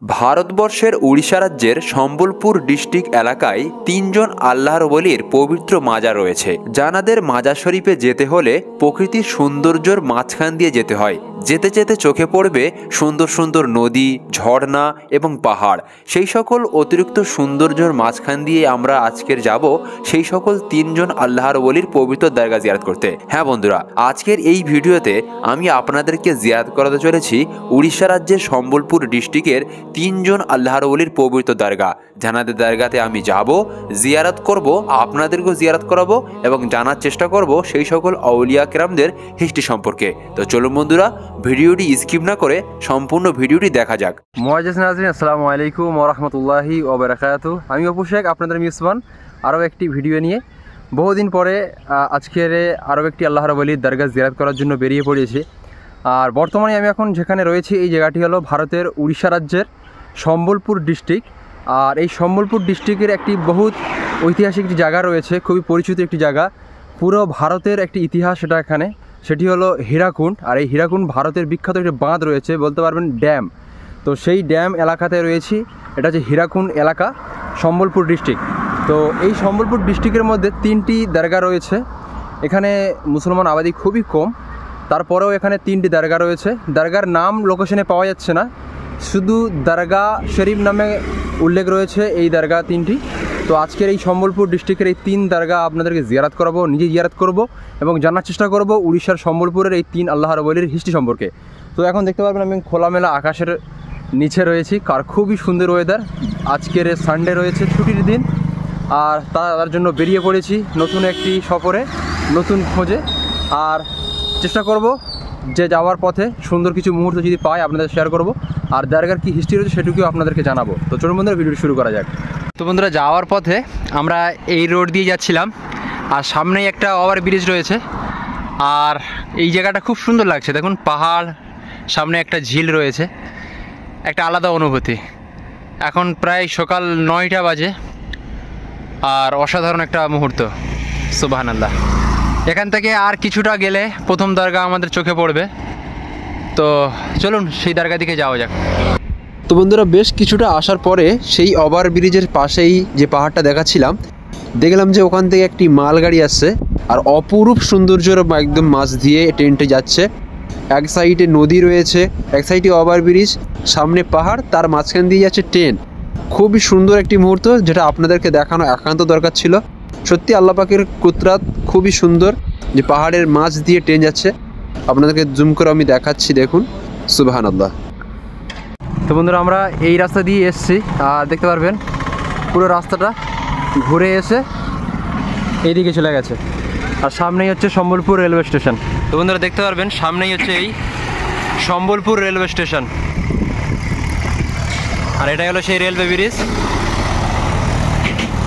ভারতবর্ষের উড়িষ্যা রাজ্যের সম্বলপুর ডিস্ট্রিক্ট এলাকায় তিনজন আল্লাহর ওলির পবিত্র মাজার রয়েছে। জানাদের মাজার শরীফে যেতে হলে প্রকৃতির সৌন্দর্যের মাঝখান দিয়ে যেতে হয়। যেতে যেতে চোখে পড়বে সুন্দর সুন্দর নদী, ঝর্ণা এবং পাহাড়। সেই সকল অতিরিক্ত সৌন্দর্যের মাঝখান দিয়ে আমরা আজকের যাব সেই সকল তিনজন আল্লাহর ওলির পবিত্র দরগা জিয়ারত করতে। হ্যাঁ বন্ধুরা, আজকের এই ভিডিওতে আমি আপনাদেরকে জিয়ারত করাতে চলেছি উড়িষ্যা রাজ্যের সম্বলপুর ডিস্ট্রিক্টের তিনজন আল্লাহর ওলির পবিত্র দরগা। জানাদের দরগাতে আমি যাব, জিয়ারত করব, আপনাদেরকেও জিয়ারত করাবো এবং জানার চেষ্টা করব সেই সকল আউলিয়া কেরামদের হিস্ট্রি সম্পর্কে। তো চলুন বন্ধুরা, ভিডিওটি স্কিপ না করে সম্পূর্ণ ভিডিওটি দেখা যাক। মুআজ্জিজ নাজরিন, আসসালামু আলাইকুম ওয়া রাহমাতুল্লাহি ওয়া বারাকাতুহু। আমি অপু শেখ, আপনাদের মিসবান আরও একটি ভিডিও নিয়ে বহুদিন পরে আজকের আরও একটি আল্লাহর ওলির দরগা জিয়ারত করার জন্য বেরিয়ে পড়েছি। আর বর্তমানে আমি এখন যেখানে রয়েছি এই জায়গাটি হলো ভারতের উড়িষ্যা রাজ্যের সম্বলপুর ডিস্ট্রিক্ট। আর এই সম্বলপুর ডিস্ট্রিক্টের একটি বহুত ঐতিহাসিক একটি জায়গা রয়েছে, খুবই পরিচিত একটি জায়গা, পুরো ভারতের একটি ইতিহাস সেটা এখানে। সেটি হলো হীরাকুণ্ড। আর এই হীরাকুণ্ড ভারতের বিখ্যাত একটি বাঁধ রয়েছে, বলতে পারবেন ড্যাম। তো সেই ড্যাম এলাকাতে রয়েছি। এটা হচ্ছে হীরাকুণ্ড এলাকা, সম্বলপুর ডিস্ট্রিক্ট। তো এই সম্বলপুর ডিস্ট্রিক্টের মধ্যে তিনটি দরগা রয়েছে। এখানে মুসলমান আবাদি খুবই কম, তারপরেও এখানে তিনটি দরগা রয়েছে। দরগার নাম লোকেশনে পাওয়া যাচ্ছে না, শুধু দরগা শরীফ নামে উল্লেখ রয়েছে এই দরগা তিনটি। তো আজকের এই সম্বলপুর ডিস্ট্রিক্টের এই তিন দরগা আপনাদেরকে জিয়ারত করাবো, নিজে জিয়ারত করব এবং জানার চেষ্টা করব উড়িষ্যার সম্বলপুরের এই তিন আল্লাহর ওলির হিস্ট্রি সম্পর্কে। তো এখন দেখতে পারবেন আমি খোলামেলা আকাশের নিচে রয়েছি, আর খুবই সুন্দর ওয়েদার। আজকের সানডে রয়েছে, ছুটির দিন, আর তার জন্য বেরিয়ে পড়েছি নতুন একটি সফরে, নতুন খোঁজে। আর চেষ্টা করব যে যাওয়ার পথে সুন্দর কিছু মুহূর্ত যদি পাই আপনাদের শেয়ার করব, আর দরগার কী হিস্ট্রি রয়েছে সেটুকুও আপনাদেরকে জানাবো। তো চলুন বন্ধুরা, ভিডিও শুরু করা যাক। তো বন্ধুরা, যাওয়ার পথে আমরা এই রোড দিয়ে যাচ্ছিলাম, আর সামনেই একটা ওভার ব্রিজ রয়েছে। আর এই জায়গাটা খুব সুন্দর লাগছে, দেখুন পাহাড়, সামনে একটা ঝিল রয়েছে, একটা আলাদা অনুভূতি। এখন প্রায় সকাল 9টা বাজে, আর অসাধারণ একটা মুহূর্ত, সুবহানাল্লাহ। এখান থেকে আর কিছুটা গেলে প্রথম দরগা আমাদের চোখে পড়বে। তো চলুন সেই দরগা দিকে যাওয়া যাক। তো বন্ধুরা, বেশ কিছুটা আসার পরে সেই ওভার ব্রিজের পাশেই যে পাহাড়টা দেখাচ্ছিলাম, দেখলাম যে ওখান থেকে একটি মালগাড়ি আসছে, আর অপরূপ সৌন্দর্যের একদম মাছ দিয়ে ট্রেনটি যাচ্ছে। এক সাইডে নদী রয়েছে, এক সাইডে ওভার ব্রিজ, সামনে পাহাড়, তার মাঝখান দিয়ে যাচ্ছে ট্রেন। খুবই সুন্দর একটি মুহূর্ত, যেটা আপনাদেরকে দেখানো একান্ত দরকার ছিল। সত্যি আল্লাহ পাকের কুদরত খুবই সুন্দর, যে পাহাড়ের মাছ দিয়ে ট্রেন যাচ্ছে। আপনাদেরকে জুম করে আমি দেখাচ্ছি, দেখুন, সুবহানাল্লাহ। তো বন্ধুরা, আমরা এই রাস্তা দিয়ে এসেছি, আর দেখতে পারবেন পুরো রাস্তাটা ঘুরে এসে এইদিকে চলে গেছে। আর সামনেই হচ্ছে সম্বলপুর রেলওয়ে স্টেশন। তো বন্ধুরা, দেখতে পারবেন সামনেই হচ্ছে এই সম্বলপুর রেলওয়ে স্টেশন, আর এটাই হলো সেই রেলওয়ে ব্রিজ।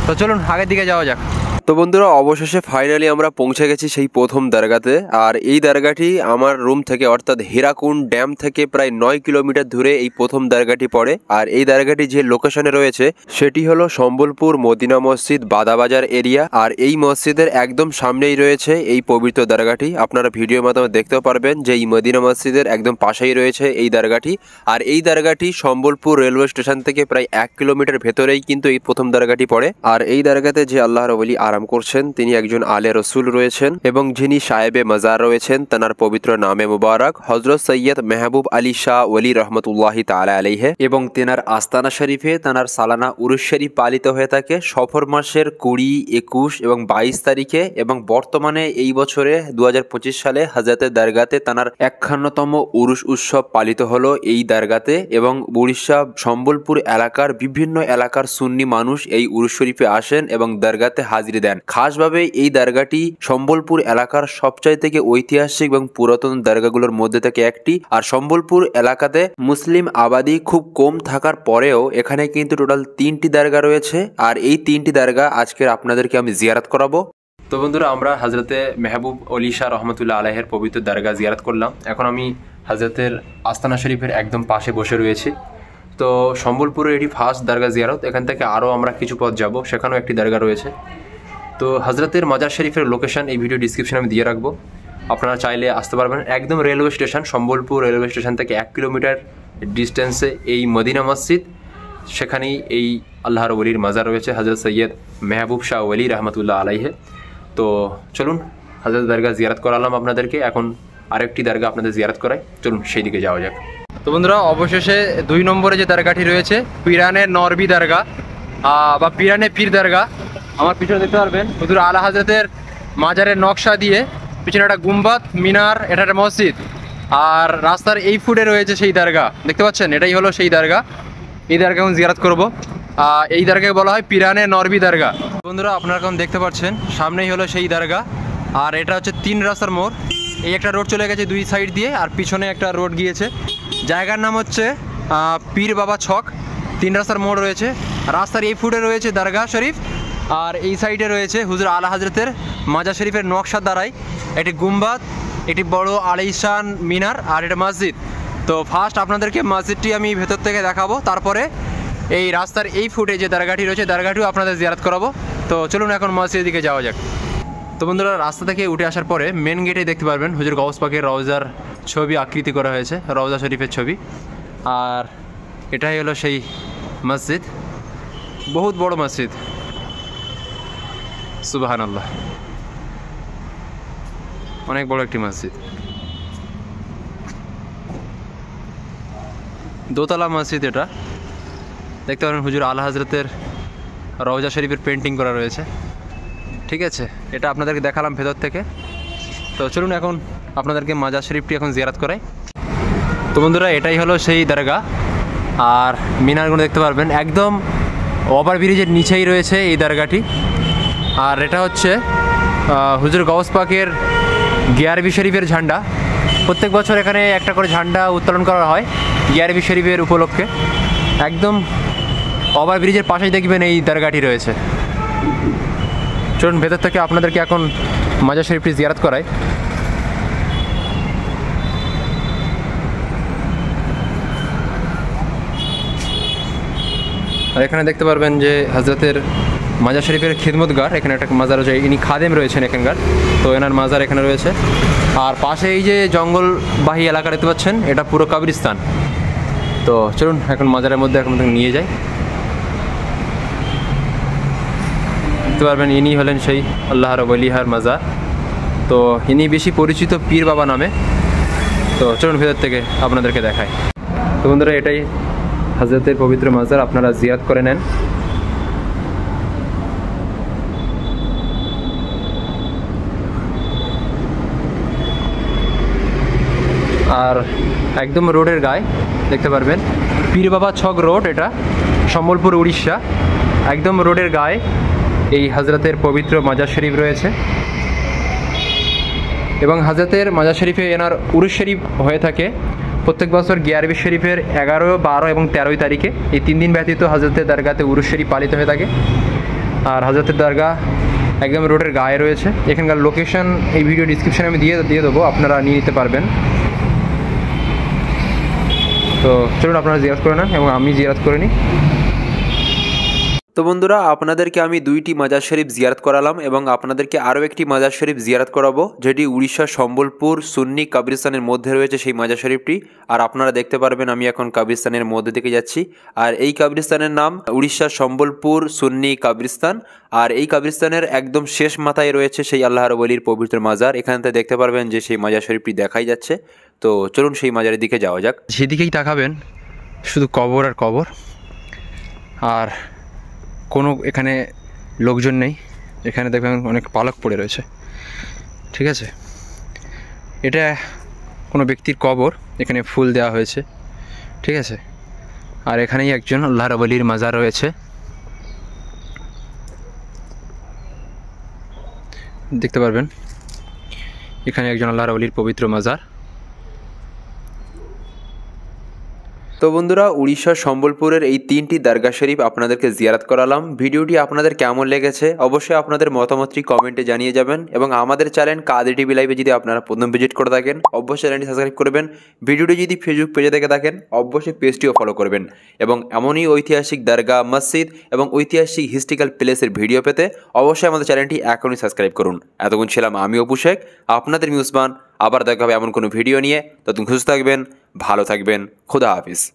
তো চলুন আগের দিকে যাওয়া যাক। তো বন্ধুরা, অবশেষে ফাইনালি আমরা পৌঁছে গেছি সেই প্রথম দরগাতে। আর এই দরগাটি আমার রুম থেকে, অর্থাৎ হীরাকুণ্ড ড্যাম থেকে প্রায় 9 কিলোমিটার দূরে এই প্রথম দরগাটি পড়ে। আর এই দরগাটি যে লোকেশনে রয়েছে সেটি হলো সম্বলপুর মদিনা মসজিদ, বাদাবাজার এরিয়া। আর এই মসজিদের একদম সামনেই রয়েছে এই পবিত্র দরগাটি। আপনারা ভিডিওর মাধ্যমে দেখতেও পারবেন যে এই মদিনা মসজিদের একদম পাশেই রয়েছে এই দরগাটি। আর এই দরগাটি সম্বলপুর রেলওয়ে স্টেশন থেকে প্রায় 1 কিলোমিটার ভেতরেই কিন্তু এই প্রথম দরগাটি পড়ে। আর এই দরগাতে যে আল্লাহর ওলি আরাম করছেন তিনি একজন আলে রসুল রয়েছেন, এবং যিনি সাহেবে মাজার রয়েছেন তার পবিত্র নামে মুবারক হযরত সৈয়দ মেহবুব আলী শাহ ওলি রহমতুল্লাহি তাআলা আলাইহি। এবং তেনার আস্তানা শরীফে তার সালানা উরুস শরীফ পালিত হয়ে থাকে সফর মাসের 20, 21 এবং 22 তারিখে। এবং বর্তমানে এই বছরে 2025 সালে হযরতের দরগাতে তার 51তম উরুস উৎসব পালিত হলো এই দরগাতে। এবং উড়িষ্যা সম্বলপুর এলাকার বিভিন্ন এলাকার সুন্নি মানুষ এই উরুস শরীফে আসেন এবং দরগাতে হাজিরি দেন। খাসভাবে এই দরগাটি সম্বলপুর এলাকার সবচাইতে থেকে ঐতিহাসিক এবং পুরাতন দরগাগুলোর মধ্যে থেকে একটি। আর সম্বলপুর এলাকাতে মুসলিম আবাদি খুব কম থাকার পরেও এখানে কিন্তু টোটাল 3টি দরগা রয়েছে। আর এই 3টি দরগা আজকের আপনাদেরকে আমি জিয়ারত করাবো। তো বন্ধুরা, আমরা হযরতে মেহবুব আলী শাহ রহমতুল্লাহ আলাইহির পবিত্র দরগা জিয়ারত করলাম। এখন আমি হযরতের আস্তানা শরীফের একদম পাশে বসে রয়েছি। তো সম্বলপুরের এটি ফার্স্ট দরগা জিয়ারত। এখান থেকে আরও আমরা কিছু পথ যাব, সেখানেও একটি দরগা রয়েছে। তো হযরতের মাজার শরীফের লোকেশন এই ভিডিও ডিসক্রিপশনে আমি দিয়ে রাখবো, আপনারা চাইলে আসতে পারবেন। একদম railway station, Sambalpur railway station থেকে 1 কিলোমিটার ডিস্টেন্সে এই মদিনা মসজিদ, সেখানেই এই আল্লাহর ওলির মাজার রয়েছে, হজরত সৈয়দ মেহবুব শাহ ওলি রহমতুল্লাহ আলাইহে। তো চলুন হজরত দরগা জিয়ারত করালাম আপনাদেরকে, এখন আরেকটি দরগা আপনাদের জিয়ারত করাই, চলুন সেই দিকে যাওয়া যাক। তো বন্ধুরা, অবশেষে 2 নম্বরে যে দরগাটি রয়েছে পিরানে নরবি দরগা বা পিরানে পীর দরগা, আমার পিছনে দেখতে পারবেন হুজুর আলা হজরতের মাজারের নকশা দিয়ে পিছনে একটা গুম্বাদ মিনার, এটা একটা মসজিদ, আর রাস্তার এই ফুটে রয়েছে সেই দরগা, দেখতে পাচ্ছেন এটাই হলো সেই দরগা। এই দরগা এখন জিয়ারত করব। এই দরগাকে বলা হয় পিরানে নরবি দরগা। বন্ধুরা, আপনারা এখন দেখতে পাচ্ছেন সামনেই হলো সেই দরগা, আর এটা হচ্ছে 3 রাস্তার মোড়। এই একটা রোড চলে গেছে 2 সাইড দিয়ে, আর পিছনে একটা রোড গিয়েছে। জায়গার নাম হচ্ছে পীর বাবা ছক। 3 রাস্তার মোড় রয়েছে, রাস্তার এই ফুটে রয়েছে দরগা শরীফ, আর এই সাইডে রয়েছে হুজুর আলা হজরতের মাজার শরীফের নকশা দ্বারাই একটি গুম্বাদ, একটি বড় আলিশান মিনার, আর এটা মসজিদ। তো ফার্স্ট আপনাদেরকে মসজিদটি আমি ভেতর থেকে দেখাবো, তারপরে এই রাস্তার এই ফুটে যে দরগাটি রয়েছে দরগাটিও আপনাদের জিয়ারত করাবো। তো চলুন এখন মসজিদের দিকে যাওয়া যাক। তো বন্ধুরা, রাস্তা থেকে উঠে আসার পরে মেন গেটে দেখতে পারবেন হুজুর গাউস পাকের রওজার ছবি আকৃতি করা হয়েছে, রওজা শরীফের ছবি, আর এটাই হলো সেই মসজিদ, বহুত বড় মসজিদ, সুবহানাল্লাহ, অনেক বড় একটি মসজিদ, দোতলা মসজিদ। এটা দেখতে পারেন হুজুর আলা হজরতের রওজা শরীফের পেন্টিং করা রয়েছে, ঠিক আছে। এটা আপনাদেরকে দেখালাম ভেতর থেকে। তো চলুন এখন আপনাদেরকে মাজার শরীফটি এখন জিয়ারত করাই। তো বন্ধুরা, এটাই হলো সেই দরগা, আর মিনারগুলো দেখতে পারবেন একদম ওভারব্রিজের নিচেই রয়েছে এই দরগাটি। আর এটা হচ্ছে হুজুর গাউস পাকের গিয়ারবি শরীফের ঝান্ডা। প্রত্যেক বছর এখানে একটা করে ঝান্ডা উত্তোলন করা হয় গিয়ারবি শরীফের উপলক্ষে। একদম ওভারব্রিজের পাশেই দেখবেন এই দরগাটি রয়েছে। চলুন ভেতর থেকে আপনাদেরকে এখন মাজার শরীফটি জিয়ারত করাই। আর এখানে দেখতে পারবেন যে হজরতের মাজার শরীফের খিদমতগার, এখানে একটা মাজার রয়েছে, ইনি খাদেম রয়েছেন এখানকার, তো এনার মাজার এখানে রয়েছে। আর পাশে এই যে জঙ্গলবাহী এলাকা দেখতে পাচ্ছেন, এটা পুরো কবরস্থান। তো চলুন এখন মাজারের মধ্যে এখন নিয়ে যাই। দেখতে পারবেন ইনি হলেন সেই আল্লাহর ওলিহার মাজার, তো ইনি বেশি পরিচিত পীর বাবা নামে। তো চলুন ভেতর থেকে আপনাদেরকে দেখাই। তো বন্ধুরা, এটাই হজরতের পবিত্র মাজার, আপনারা জিয়ারত করে নেন। আর একদম রোডের গায়ে দেখতে পারবেন পীর বাবা ছক রোড, এটা সম্বলপুর উড়িষ্যা। একদম রোডের গায়ে এই হজরতের পবিত্র মাজার শরীফ রয়েছে, এবং হজরতের মাজার শরীফে এনার উরুস শরীফ হয়ে থাকে প্রত্যেক বছর গিয়ারবি শরীফের 11, 12 এবং 13 তারিখে। এই 3 দিন ব্যতীত হজরতের দরগাতে উরুস শরীফ পালিত হয়ে থাকে। আর হজরতের দরগা একদম রোডের গায়ে রয়েছে। এখানকার লোকেশন এই ভিডিও ডিসক্রিপশানে আমি দিয়ে দেবো, আপনারা নিয়ে নিতে পারবেন। তো চলুন আপনারা জিয়ারত করে নেন এবং আমি জিয়ারত করে নিই। তো বন্ধুরা, আপনাদেরকে আমি 2টি মাজার শরীফ জিয়ারত করালাম, এবং আপনাদেরকে আরও একটি মাজার শরীফ জিয়ারত করাবো, যেটি উড়িষ্যার সম্বলপুর সুন্নি কবরস্থানের মধ্যে রয়েছে সেই মাজার শরীফটি। আর আপনারা দেখতে পারবেন আমি এখন কবরস্থানের মধ্যে দিকে যাচ্ছি, আর এই কবরস্থানের নাম উড়িষ্যার সম্বলপুর সুন্নি কবরস্থান। আর এই কবরস্থানের একদম শেষ মাথায় রয়েছে সেই আল্লাহর ওলির পবিত্র মাজার। এখান থেকে দেখতে পারবেন যে সেই মাজার শরীফটি দেখাই যাচ্ছে। তো চলুন সেই মাজারের দিকে যাওয়া যাক। সেদিকেই তাকাবেন, শুধু কবর আর কবর, আর কোনো এখানে লোকজন নেই। এখানে দেখবেন অনেক পালক পড়ে রয়েছে, ঠিক আছে। এটা কোনো ব্যক্তির কবর, এখানে ফুল দেওয়া হয়েছে, ঠিক আছে। আর এখানেই একজন আল্লাহর ওলির মাজার রয়েছে, দেখতে পারবেন এখানে একজন আল্লাহর ওলির পবিত্র মাজার। তো বন্ধুরা, উড়িষ্যার সম্বলপুরের এই 3টি দরগা শরীফ আপনাদেরকে জিয়ারত করালাম। ভিডিওটি আপনাদের কেমন লেগেছে অবশ্যই আপনাদের মতামতটি কমেন্টে জানিয়ে যাবেন, এবং আমাদের চ্যানেল কাদের টিভি লাইভে যদি আপনারা প্রথম ভিজিট করে থাকেন অবশ্যই চ্যানেলটি সাবস্ক্রাইব করবেন। ভিডিওটি যদি ফেসবুক পেজে দেখে থাকেন অবশ্যই পেজটিও ফলো করবেন, এবং এমনই ঐতিহাসিক দরগা, মসজিদ এবং ঐতিহাসিক হিস্ট্রিক্যাল প্লেসের ভিডিও পেতে অবশ্যই আমাদের চ্যানেলটি এখনই সাবস্ক্রাইব করুন। এতক্ষণ ছিলাম আমি অপু শেখ, আপনাদের মিউসমান। আবার দেখা হবে এমন কোনো ভিডিও নিয়ে, ততক্ষণ সুস্থ থাকবেন, ভালো থাকবেন। খোদা হাফিজ।